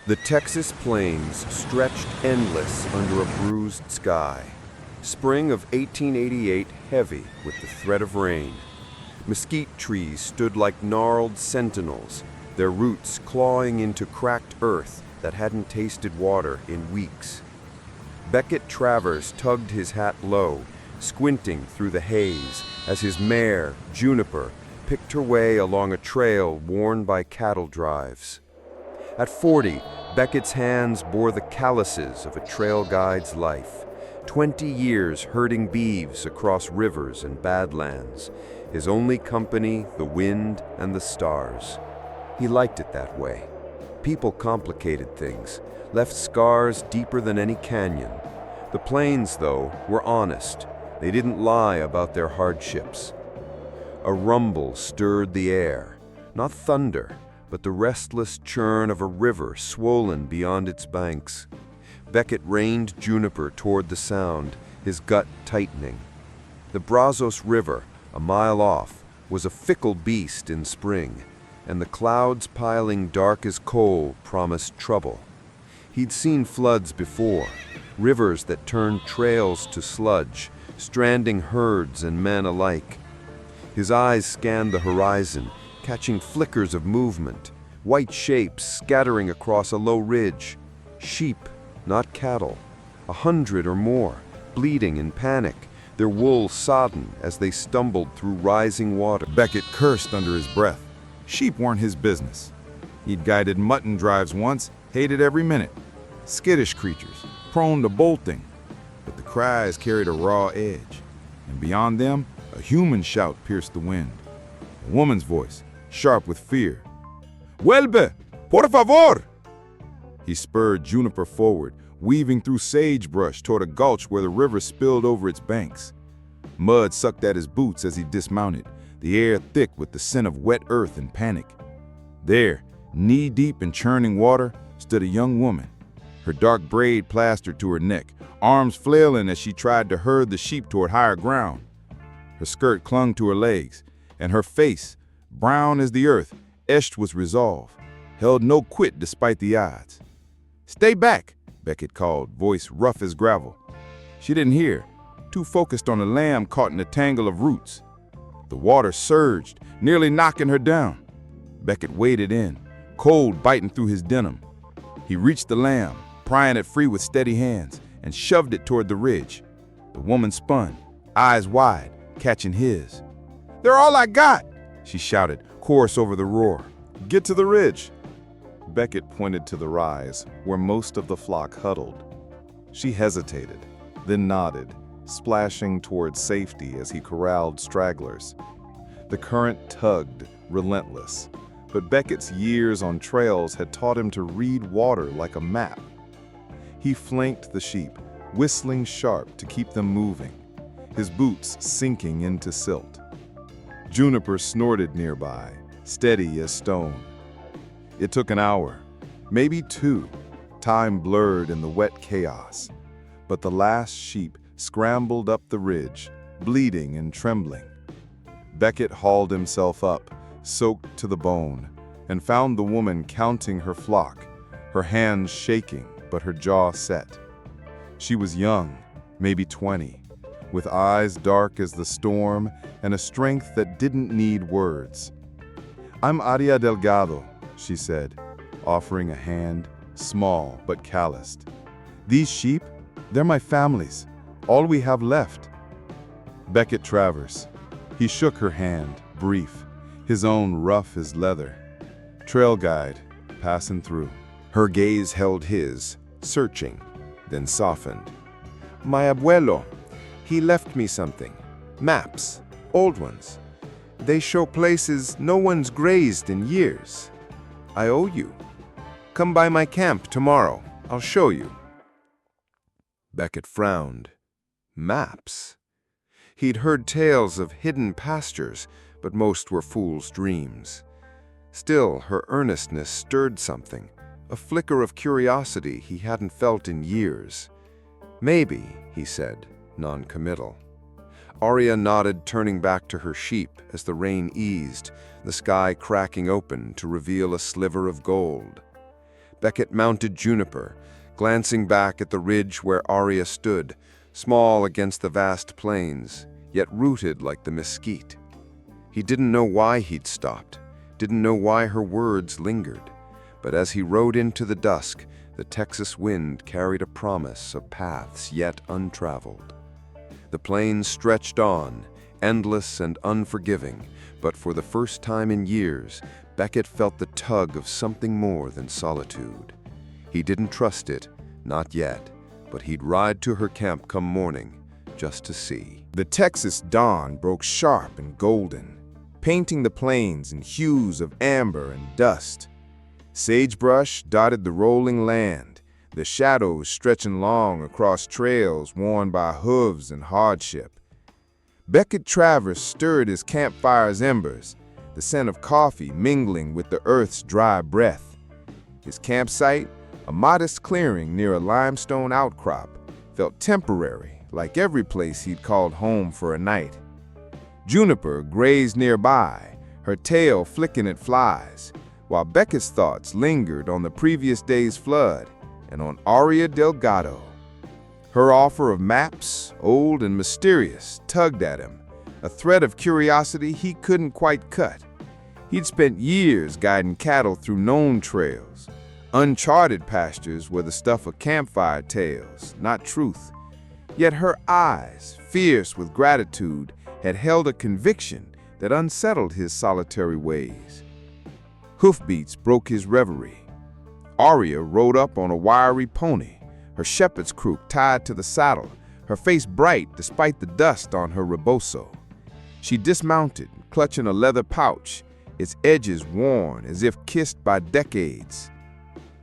The Texas plains stretched endless under a bruised sky. Spring of 1888 heavy with the threat of rain. Mesquite trees stood like gnarled sentinels, their roots clawing into cracked earth that hadn't tasted water in weeks. Beckett Travers tugged his hat low, squinting through the haze as his mare, Juniper, picked her way along a trail worn by cattle drives. At 40, Beckett's hands bore the calluses of a trail guide's life. 20 years herding beeves across rivers and badlands. His only company, the wind and the stars. He liked it that way. People complicated things, left scars deeper than any canyon. The plains, though, were honest. They didn't lie about their hardships. A rumble stirred the air, not thunder, but the restless churn of a river swollen beyond its banks. Beckett reined Juniper toward the sound, his gut tightening. The Brazos River, a mile off, was a fickle beast in spring, and the clouds piling dark as coal promised trouble. He'd seen floods before, rivers that turned trails to sludge, stranding herds and men alike. His eyes scanned the horizon, catching flickers of movement, white shapes scattering across a low ridge. Sheep, not cattle, 100 or more, bleeding in panic, their wool sodden as they stumbled through rising water. Beckett cursed under his breath. Sheep weren't his business. He'd guided mutton drives once, hated every minute. Skittish creatures, prone to bolting. But the cries carried a raw edge, and beyond them, a human shout pierced the wind. A woman's voice, sharp with fear. "Vuelve, por favor!" He spurred Juniper forward, weaving through sagebrush toward a gulch where the river spilled over its banks. Mud sucked at his boots as he dismounted, the air thick with the scent of wet earth and panic. There, knee-deep in churning water, stood a young woman, her dark braid plastered to her neck, arms flailing as she tried to herd the sheep toward higher ground. Her skirt clung to her legs, and her face, brown as the earth, etched with resolve, held no quit despite the odds. "Stay back," Beckett called, voice rough as gravel. She didn't hear, too focused on a lamb caught in a tangle of roots. The water surged, nearly knocking her down. Beckett waded in, cold biting through his denim. He reached the lamb, prying it free with steady hands, and shoved it toward the ridge. The woman spun, eyes wide, catching his. "They're all I got!" she shouted, hoarse over the roar. "Get to the ridge." Beckett pointed to the rise, where most of the flock huddled. She hesitated, then nodded, splashing towards safety as he corralled stragglers. The current tugged, relentless, but Beckett's years on trails had taught him to read water like a map. He flanked the sheep, whistling sharp to keep them moving, his boots sinking into silt. Juniper snorted nearby, steady as stone. It took an hour, maybe two, time blurred in the wet chaos, but the last sheep scrambled up the ridge, bleeding and trembling. Beckett hauled himself up, soaked to the bone, and found the woman counting her flock, her hands shaking but her jaw set. She was young, maybe 20, with eyes dark as the storm and a strength that didn't need words. "I'm Aria Delgado," she said, offering a hand, small but calloused. "These sheep, they're my family's, all we have left." Beckett Travers. He shook her hand, brief, his own rough as leather. Trail guide, passing through. Her gaze held his, searching, then softened. "My abuelo, he left me something. Maps, old ones. They show places no one's grazed in years. I owe you. Come by my camp tomorrow. I'll show you." Beckett frowned. Maps? He'd heard tales of hidden pastures, but most were fool's dreams. Still, her earnestness stirred something, a flicker of curiosity he hadn't felt in years. "Maybe," he said, non-committal. Aria nodded, turning back to her sheep as the rain eased, the sky cracking open to reveal a sliver of gold. Beckett mounted Juniper, glancing back at the ridge where Aria stood, small against the vast plains, yet rooted like the mesquite. He didn't know why he'd stopped, didn't know why her words lingered, but as he rode into the dusk, the Texas wind carried a promise of paths yet untraveled. The plains stretched on, endless and unforgiving, but for the first time in years, Beckett felt the tug of something more than solitude. He didn't trust it, not yet, but he'd ride to her camp come morning, just to see. The Texas dawn broke sharp and golden, painting the plains in hues of amber and dust. Sagebrush dotted the rolling land, the shadows stretching long across trails worn by hooves and hardship. Beckett Travers stirred his campfire's embers, the scent of coffee mingling with the earth's dry breath. His campsite, a modest clearing near a limestone outcrop, felt temporary, like every place he'd called home for a night. Juniper grazed nearby, her tail flicking at flies, while Beckett's thoughts lingered on the previous day's flood and on Aria Delgado. Her offer of maps, old and mysterious, tugged at him, a thread of curiosity he couldn't quite cut. He'd spent years guiding cattle through known trails. Uncharted pastures were the stuff of campfire tales, not truth. Yet her eyes, fierce with gratitude, had held a conviction that unsettled his solitary ways. Hoofbeats broke his reverie. Aria rode up on a wiry pony, her shepherd's crook tied to the saddle, her face bright despite the dust on her rebozo. She dismounted, clutching a leather pouch, its edges worn as if kissed by decades.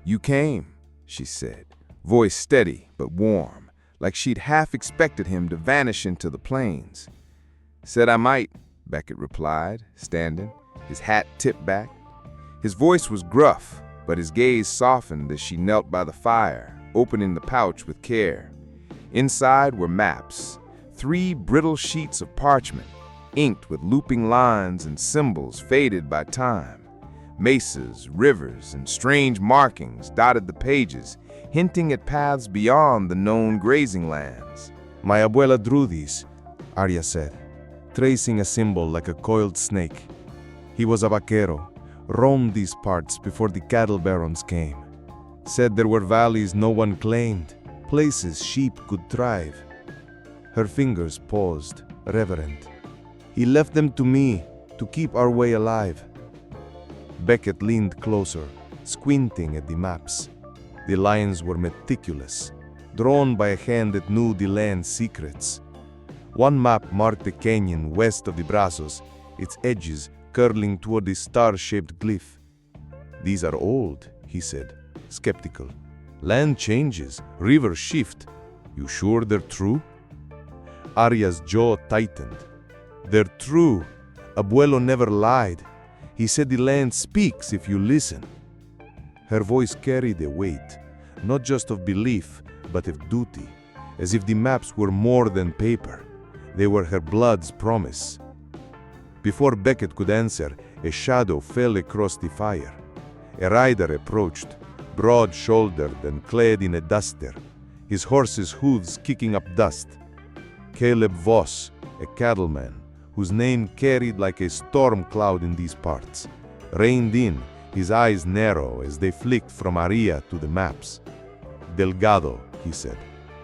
"You came," she said, voice steady but warm, like she'd half expected him to vanish into the plains. "Said I might," Beckett replied, standing, his hat tipped back. His voice was gruff, but his gaze softened as she knelt by the fire, opening the pouch with care. Inside were maps, 3 brittle sheets of parchment, inked with looping lines and symbols faded by time. Mesas, rivers, and strange markings dotted the pages, hinting at paths beyond the known grazing lands. "My abuela drew these," Aria said, tracing a symbol like a coiled snake. "He was a vaquero, roamed these parts before the cattle barons came. Said there were valleys no one claimed, places sheep could thrive." Her fingers paused, reverent. "He left them to me, to keep our way alive." Beckett leaned closer, squinting at the maps. The lines were meticulous, drawn by a hand that knew the land's secrets. One map marked the canyon west of the Brazos, its edges curling toward the star-shaped glyph. "These are old," he said, skeptical. "Land changes, rivers shift. You sure they're true?" Aria's jaw tightened. "They're true. Abuelo never lied. He said the land speaks if you listen." Her voice carried a weight, not just of belief, but of duty, as if the maps were more than paper. They were her blood's promise. Before Beckett could answer, a shadow fell across the fire. A rider approached, broad-shouldered and clad in a duster, his horse's hooves kicking up dust. Caleb Voss, a cattleman, whose name carried like a storm cloud in these parts, reined in, his eyes narrow as they flicked from Aria to the maps. "Delgado," he said,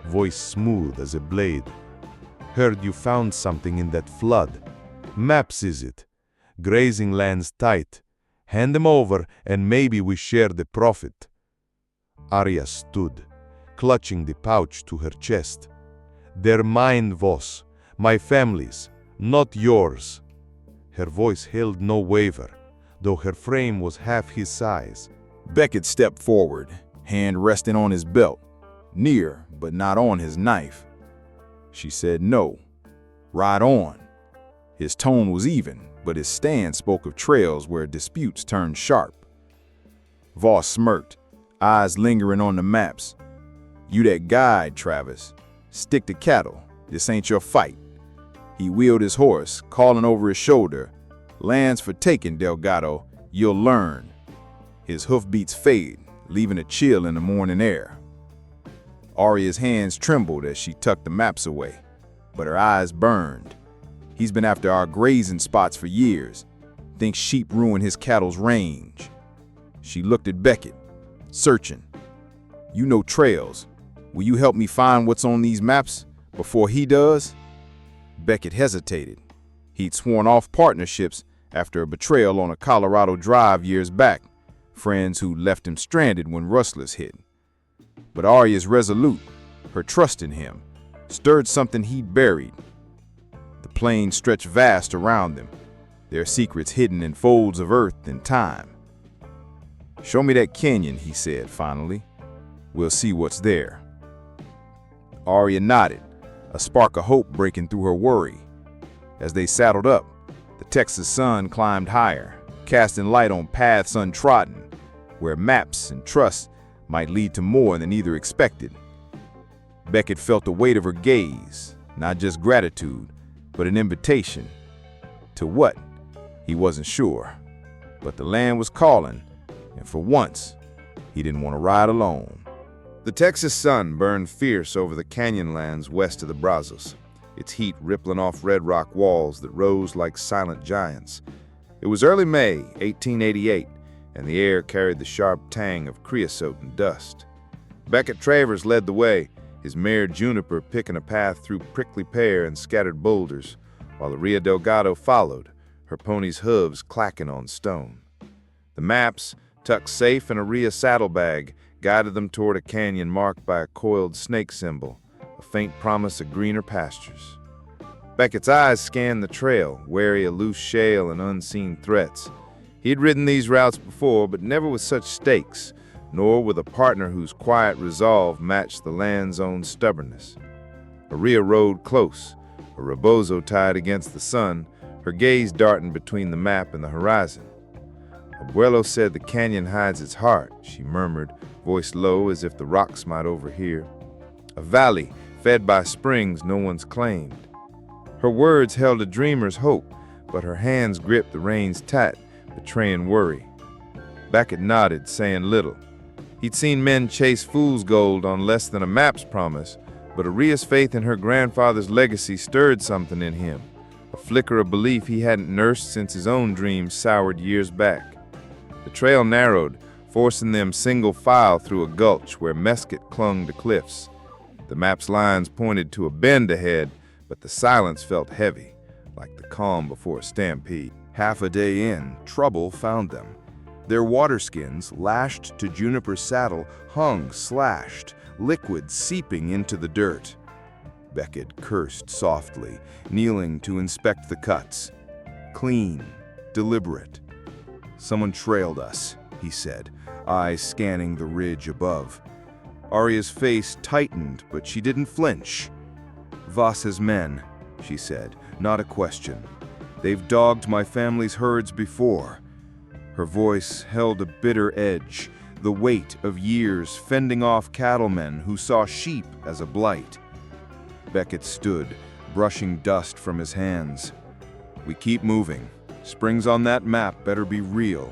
voice smooth as a blade. "Heard you found something in that flood. Maps, is it? Grazing lands tight. Hand them over, and maybe we share the profit." Aria stood, clutching the pouch to her chest. "They're mine, Voss, my family's, not yours." Her voice held no waver, though her frame was half his size. Beckett stepped forward, hand resting on his belt, near but not on his knife. She said no. "Ride on." His tone was even, but his stance spoke of trails where disputes turned sharp. Voss smirked, eyes lingering on the maps. "You that guide, Travis. Stick to cattle. This ain't your fight." He wheeled his horse, calling over his shoulder, "Land's for taking, Delgado. You'll learn." His hoofbeats fade, leaving a chill in the morning air. Aria's hands trembled as she tucked the maps away, but her eyes burned. He's been after our grazing spots for years. Thinks sheep ruin his cattle's range. She looked at Beckett, searching. You know trails. Will you help me find what's on these maps before he does? Beckett hesitated. He'd sworn off partnerships after a betrayal on a Colorado drive years back, friends who left him stranded when rustlers hit. But Aria's resolute, her trust in him, stirred something he'd buried. The plains stretched vast around them, their secrets hidden in folds of earth and time. Show me that canyon, he said finally. We'll see what's there. Aria nodded, a spark of hope breaking through her worry. As they saddled up, the Texas sun climbed higher, casting light on paths untrodden, where maps and trust might lead to more than either expected. Beckett felt the weight of her gaze, not just gratitude, but an invitation. To what? He wasn't sure. But the land was calling, and for once, he didn't want to ride alone. The Texas sun burned fierce over the canyonlands west of the Brazos, its heat rippling off red rock walls that rose like silent giants. It was early May, 1888, and the air carried the sharp tang of creosote and dust. Beckett Travers led the way, his mare Juniper picking a path through prickly pear and scattered boulders, while Aria Delgado followed, her pony's hooves clacking on stone. The maps, tucked safe in Aria's saddlebag, guided them toward a canyon marked by a coiled snake symbol, a faint promise of greener pastures. Beckett's eyes scanned the trail, wary of loose shale and unseen threats. He had ridden these routes before, but never with such stakes, nor with a partner whose quiet resolve matched the land's own stubbornness. Aria rode close, her rebozo tied against the sun, her gaze darting between the map and the horizon. Abuelo said the canyon hides its heart, she murmured, voice low as if the rocks might overhear. A valley fed by springs no one's claimed. Her words held a dreamer's hope, but her hands gripped the reins tight, betraying worry. Beckett nodded, saying little. He'd seen men chase fool's gold on less than a map's promise, but Aria's faith in her grandfather's legacy stirred something in him, a flicker of belief he hadn't nursed since his own dreams soured years back. The trail narrowed, forcing them single file through a gulch where mesquite clung to cliffs. The map's lines pointed to a bend ahead, but the silence felt heavy, like the calm before a stampede. Half a day in, trouble found them. Their waterskins, lashed to Juniper's saddle, hung slashed, liquid seeping into the dirt. Beckett cursed softly, kneeling to inspect the cuts. Clean, deliberate. Someone trailed us, he said, eyes scanning the ridge above. Aria's face tightened, but she didn't flinch. Voss's men, she said, not a question. They've dogged my family's herds before. Her voice held a bitter edge, the weight of years fending off cattlemen who saw sheep as a blight. Beckett stood, brushing dust from his hands. We keep moving. Springs on that map better be real.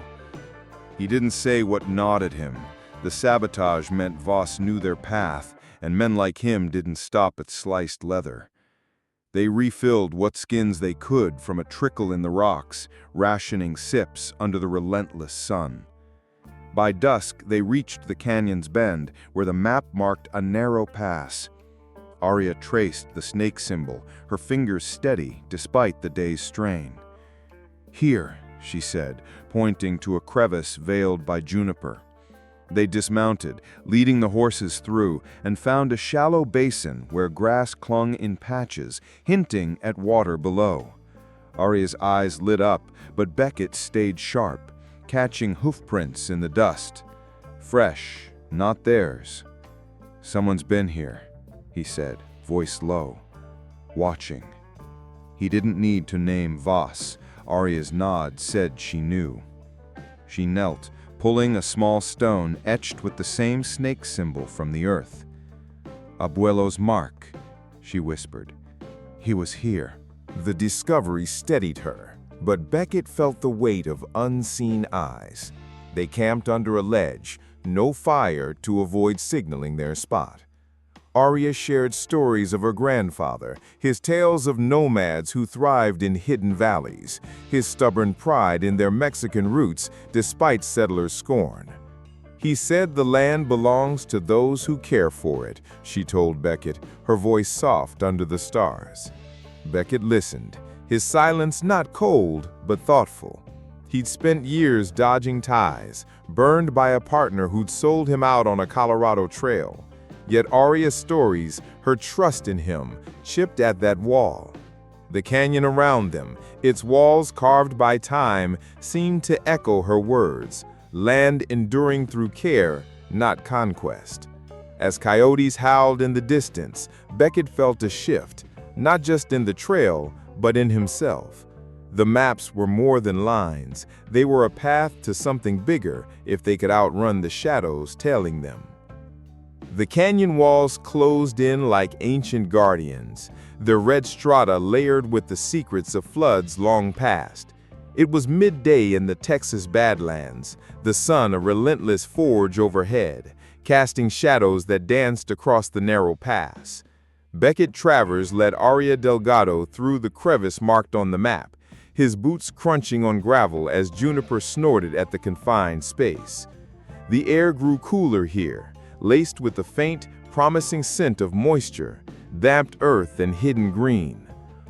He didn't say what gnawed at him. The sabotage meant Voss knew their path, and men like him didn't stop at sliced leather. They refilled what skins they could from a trickle in the rocks, rationing sips under the relentless sun. By dusk, they reached the canyon's bend, where the map marked a narrow pass. Aria traced the snake symbol, her fingers steady despite the day's strain. Here, she said, pointing to a crevice veiled by juniper. They dismounted, leading the horses through, and found a shallow basin where grass clung in patches, hinting at water below. Aria's eyes lit up, but Beckett stayed sharp, catching hoofprints in the dust. Fresh, not theirs. Someone's been here, he said, voice low. Watching. He didn't need to name Voss. Aria's nod said she knew. She knelt, pulling a small stone etched with the same snake symbol from the earth. Abuelo's mark, she whispered. He was here. The discovery steadied her, but Beckett felt the weight of unseen eyes. They camped under a ledge, no fire to avoid signaling their spot. Aria shared stories of her grandfather, his tales of nomads who thrived in hidden valleys, his stubborn pride in their Mexican roots despite settlers' scorn. He said the land belongs to those who care for it, she told Beckett, her voice soft under the stars. Beckett listened, his silence not cold, but thoughtful. He'd spent years dodging ties, burned by a partner who'd sold him out on a Colorado trail. Yet Aria's stories, her trust in him, chipped at that wall. The canyon around them, its walls carved by time, seemed to echo her words, land enduring through care, not conquest. As coyotes howled in the distance, Beckett felt a shift, not just in the trail, but in himself. The maps were more than lines. They were a path to something bigger if they could outrun the shadows tailing them. The canyon walls closed in like ancient guardians, their red strata layered with the secrets of floods long past. It was midday in the Texas Badlands, the sun a relentless forge overhead, casting shadows that danced across the narrow pass. Beckett Travers led Aria Delgado through the crevice marked on the map, his boots crunching on gravel as Juniper snorted at the confined space. The air grew cooler here, laced with the faint, promising scent of moisture, damped earth and hidden green.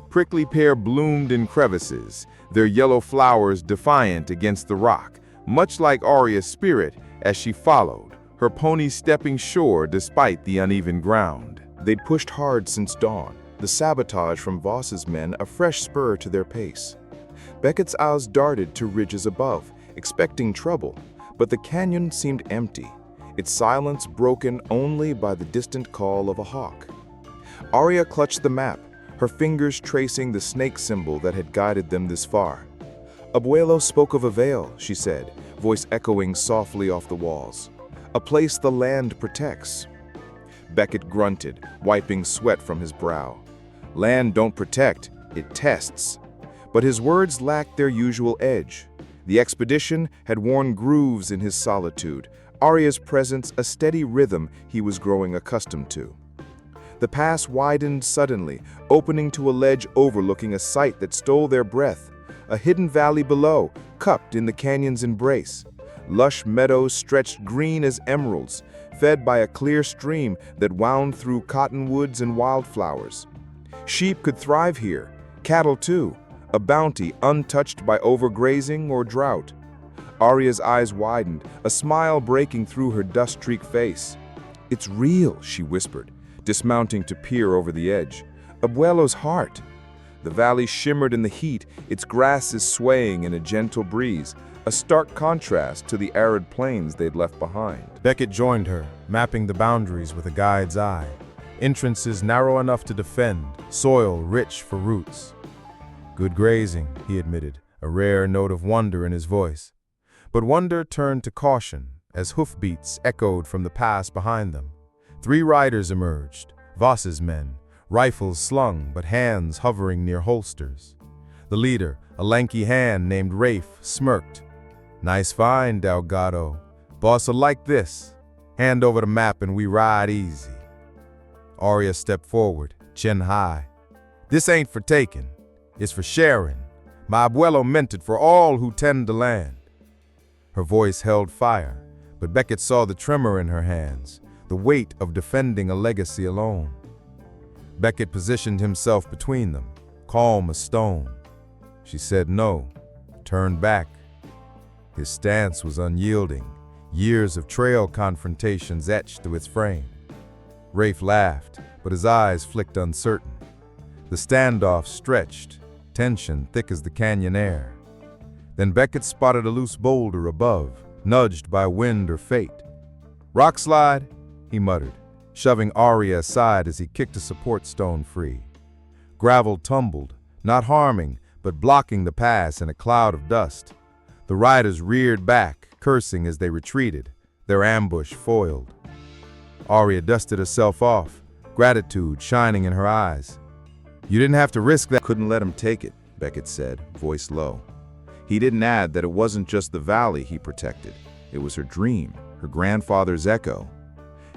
Prickly pear bloomed in crevices, their yellow flowers defiant against the rock, much like Aria's spirit as she followed, her pony stepping sure despite the uneven ground. They'd pushed hard since dawn, the sabotage from Voss's men a fresh spur to their pace. Beckett's eyes darted to ridges above, expecting trouble, but the canyon seemed empty, its silence broken only by the distant call of a hawk. Aria clutched the map, her fingers tracing the snake symbol that had guided them this far. Abuelo spoke of a veil, she said, voice echoing softly off the walls. A place the land protects. Beckett grunted, wiping sweat from his brow. Land don't protect, it tests. But his words lacked their usual edge. The expedition had worn grooves in his solitude, Aria's presence a steady rhythm he was growing accustomed to. The pass widened suddenly, opening to a ledge overlooking a sight that stole their breath, a hidden valley below, cupped in the canyon's embrace. Lush meadows stretched green as emeralds, fed by a clear stream that wound through cottonwoods and wildflowers. Sheep could thrive here, cattle too, a bounty untouched by overgrazing or drought. Aria's eyes widened, a smile breaking through her dust-streaked face. "It's real," she whispered, dismounting to peer over the edge. "Abuelo's heart." The valley shimmered in the heat, its grasses swaying in a gentle breeze, a stark contrast to the arid plains they'd left behind. Beckett joined her, mapping the boundaries with a guide's eye. Entrances narrow enough to defend, soil rich for roots. Good grazing, he admitted, a rare note of wonder in his voice. But wonder turned to caution as hoofbeats echoed from the pass behind them. 3 riders emerged, Voss's men, rifles slung but hands hovering near holsters. The leader, a lanky hand named Rafe, smirked. "Nice find, Delgado. Boss'll like this. Hand over the map and we ride easy." Aria stepped forward, chin high. "This ain't for taking. It's for sharing. My abuelo meant it for all who tend the land." Her voice held fire, but Beckett saw the tremor in her hands, the weight of defending a legacy alone. Beckett positioned himself between them, calm as stone. She said no, turned back. His stance was unyielding, years of trail confrontations etched to its frame. Rafe laughed, but his eyes flicked uncertain. The standoff stretched, tension thick as the canyon air. Then Beckett spotted a loose boulder above, nudged by wind or fate. "Rock slide," he muttered, shoving Aria aside as he kicked a support stone free. Gravel tumbled, not harming, but blocking the pass in a cloud of dust. The riders reared back, cursing as they retreated, their ambush foiled. Aria dusted herself off, gratitude shining in her eyes. "You didn't have to risk that." "Couldn't let him take it," Beckett said, voice low. He didn't add that it wasn't just the valley he protected. It was her dream, her grandfather's echo.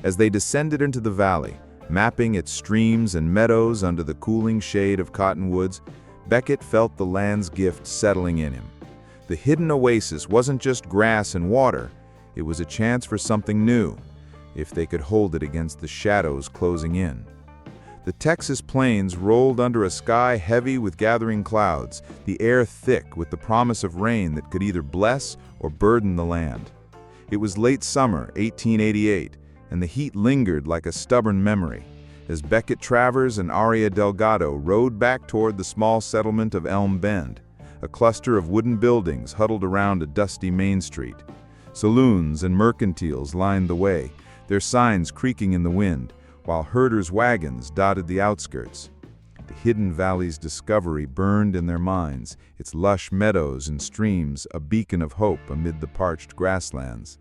As they descended into the valley, mapping its streams and meadows under the cooling shade of cottonwoods, Beckett felt the land's gift settling in him. The hidden oasis wasn't just grass and water, it was a chance for something new, if they could hold it against the shadows closing in. The Texas plains rolled under a sky heavy with gathering clouds, the air thick with the promise of rain that could either bless or burden the land. It was late summer, 1888, and the heat lingered like a stubborn memory, as Beckett Travers and Aria Delgado rode back toward the small settlement of Elm Bend, a cluster of wooden buildings huddled around a dusty main street. Saloons and mercantiles lined the way, their signs creaking in the wind, while herders' wagons dotted the outskirts. The hidden valley's discovery burned in their minds, its lush meadows and streams a beacon of hope amid the parched grasslands.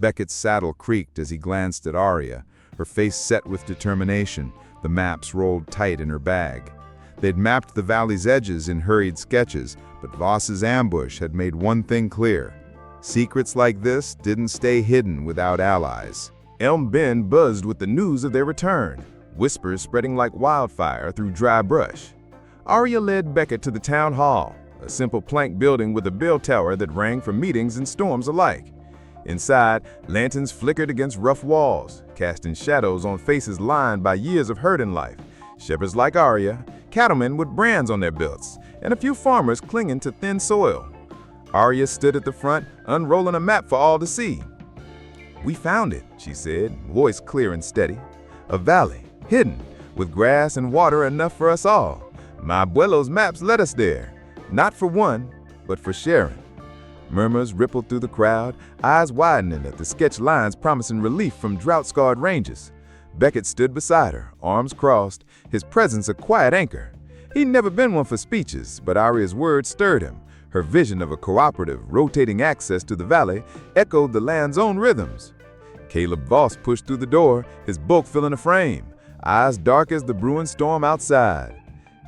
Beckett's saddle creaked as he glanced at Aria, her face set with determination, the maps rolled tight in her bag. They'd mapped the valley's edges in hurried sketches, but Voss's ambush had made one thing clear. Secrets like this didn't stay hidden without allies. Elm Bend buzzed with the news of their return, whispers spreading like wildfire through dry brush. Aria led Beckett to the town hall, a simple plank building with a bell tower that rang for meetings and storms alike. Inside, lanterns flickered against rough walls, casting shadows on faces lined by years of hurt in life. Shepherds like Aria, cattlemen with brands on their belts, and a few farmers clinging to thin soil. Aria stood at the front, unrolling a map for all to see. "We found it," she said, voice clear and steady. "A valley, hidden, with grass and water enough for us all. My abuelo's maps led us there, not for one, but for sharing." Murmurs rippled through the crowd, eyes widening at the sketched lines promising relief from drought-scarred ranges. Beckett stood beside her, arms crossed, his presence a quiet anchor. He'd never been one for speeches, but Aria's words stirred him. Her vision of a cooperative, rotating access to the valley echoed the land's own rhythms. Caleb Voss pushed through the door, his bulk filling the frame, eyes dark as the brewing storm outside.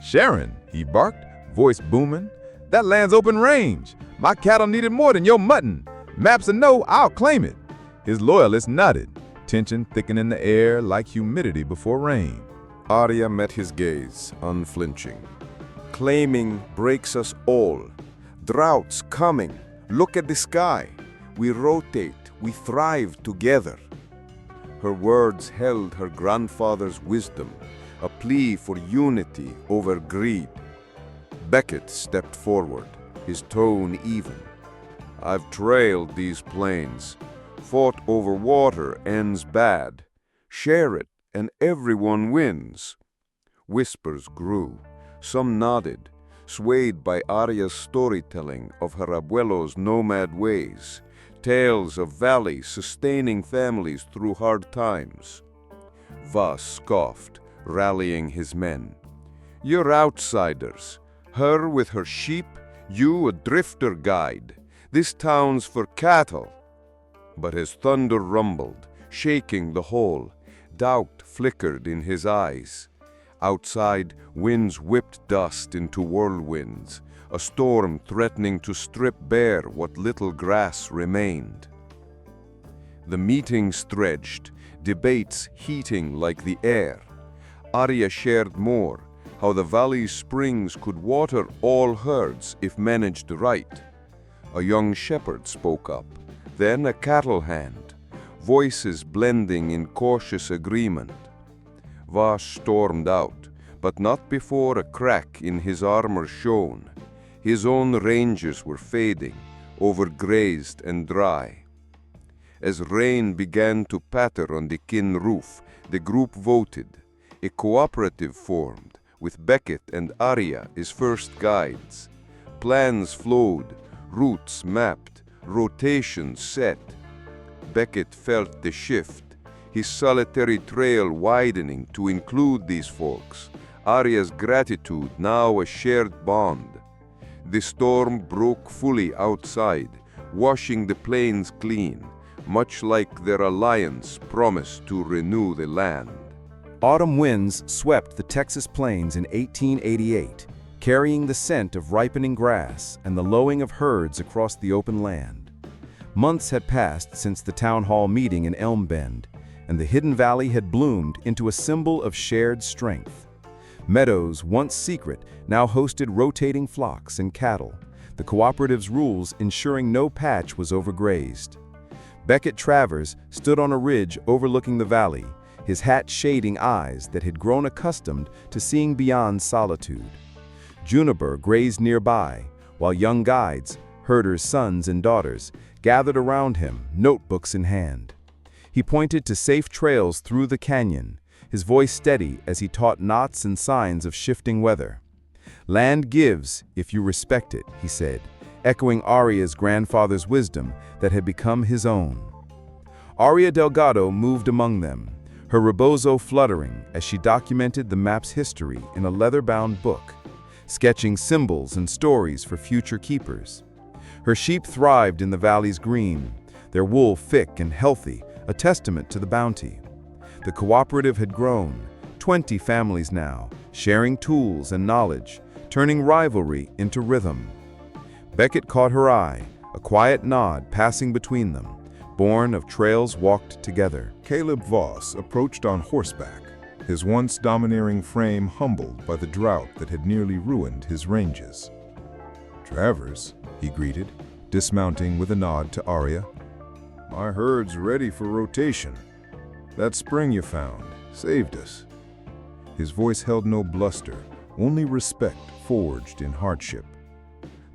"Sharon," he barked, voice booming. "That land's open range. My cattle needed more than your mutton. Maps a no, I'll claim it." His loyalists nodded, tension thickening in the air like humidity before rain. Aria met his gaze, unflinching. "Claiming breaks us all. Droughts coming. Look at the sky. We rotate, we thrive together." Her words held her grandfather's wisdom, a plea for unity over greed. Beckett stepped forward, his tone even. "I've trailed these plains. Fought over water ends bad. Share it and everyone wins." Whispers grew. Some nodded, swayed by Aria's storytelling of her abuelo's nomad ways, tales of valleys sustaining families through hard times. Voss scoffed, rallying his men. "You're outsiders. Her with her sheep, you a drifter guide. This town's for cattle." But as thunder rumbled, shaking the whole, doubt flickered in his eyes. Outside, winds whipped dust into whirlwinds, a storm threatening to strip bare what little grass remained. The meeting stretched, debates heating like the air. Aria shared more, how the valley's springs could water all herds if managed right. A young shepherd spoke up, then a cattle hand, voices blending in cautious agreement. Voss stormed out, but not before a crack in his armor shone. His own ranges were fading, overgrazed and dry. As rain began to patter on the kin roof, the group voted. A cooperative formed, with Beckett and Aria as first guides. Plans flowed, routes mapped, rotations set. Beckett felt the shift, his solitary trail widening to include these folks, Aria's gratitude now a shared bond. The storm broke fully outside, washing the plains clean, much like their alliance promised to renew the land. Autumn winds swept the Texas plains in 1888, carrying the scent of ripening grass and the lowing of herds across the open land. Months had passed since the town hall meeting in Elm Bend, and the hidden valley had bloomed into a symbol of shared strength. Meadows, once secret, now hosted rotating flocks and cattle, the cooperative's rules ensuring no patch was overgrazed. Beckett Travers stood on a ridge overlooking the valley, his hat shading eyes that had grown accustomed to seeing beyond solitude. Juniper grazed nearby, while young guides, herders' sons and daughters, gathered around him, notebooks in hand. He pointed to safe trails through the canyon, his voice steady as he taught knots and signs of shifting weather. "Land gives if you respect it," he said, echoing Aria's grandfather's wisdom that had become his own. Aria Delgado moved among them, her rebozo fluttering as she documented the map's history in a leather-bound book, sketching symbols and stories for future keepers. Her sheep thrived in the valley's green, their wool thick and healthy, a testament to the bounty. The cooperative had grown, 20 families now, sharing tools and knowledge, turning rivalry into rhythm. Beckett caught her eye, a quiet nod passing between them, born of trails walked together. Caleb Voss approached on horseback, his once domineering frame humbled by the drought that had nearly ruined his ranges. "Travers," he greeted, dismounting with a nod to Aria. "My herd's ready for rotation. That spring you found saved us." His voice held no bluster, only respect forged in hardship.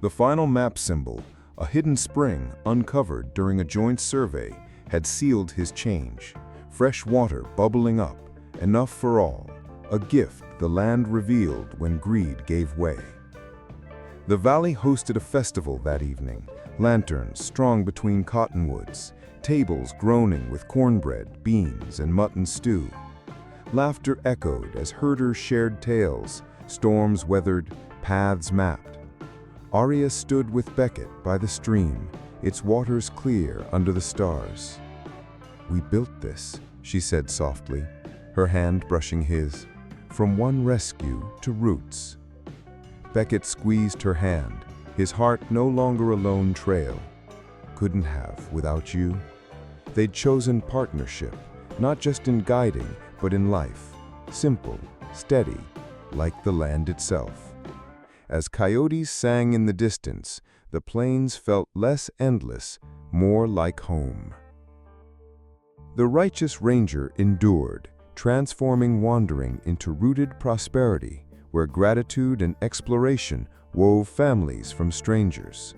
The final map symbol, a hidden spring uncovered during a joint survey, had sealed his change. Fresh water bubbling up, enough for all, a gift the land revealed when greed gave way. The valley hosted a festival that evening, lanterns strung between cottonwoods, tables groaning with cornbread, beans, and mutton stew. Laughter echoed as herders shared tales, storms weathered, paths mapped. Aria stood with Beckett by the stream, its waters clear under the stars. "We built this," she said softly, her hand brushing his, "from one rescue to roots." Beckett squeezed her hand, his heart no longer a lone trail. "Couldn't have without you." They'd chosen partnership, not just in guiding, but in life, simple, steady, like the land itself. As coyotes sang in the distance, the plains felt less endless, more like home. The righteous ranger endured, transforming wandering into rooted prosperity, where gratitude and exploration wove families from strangers.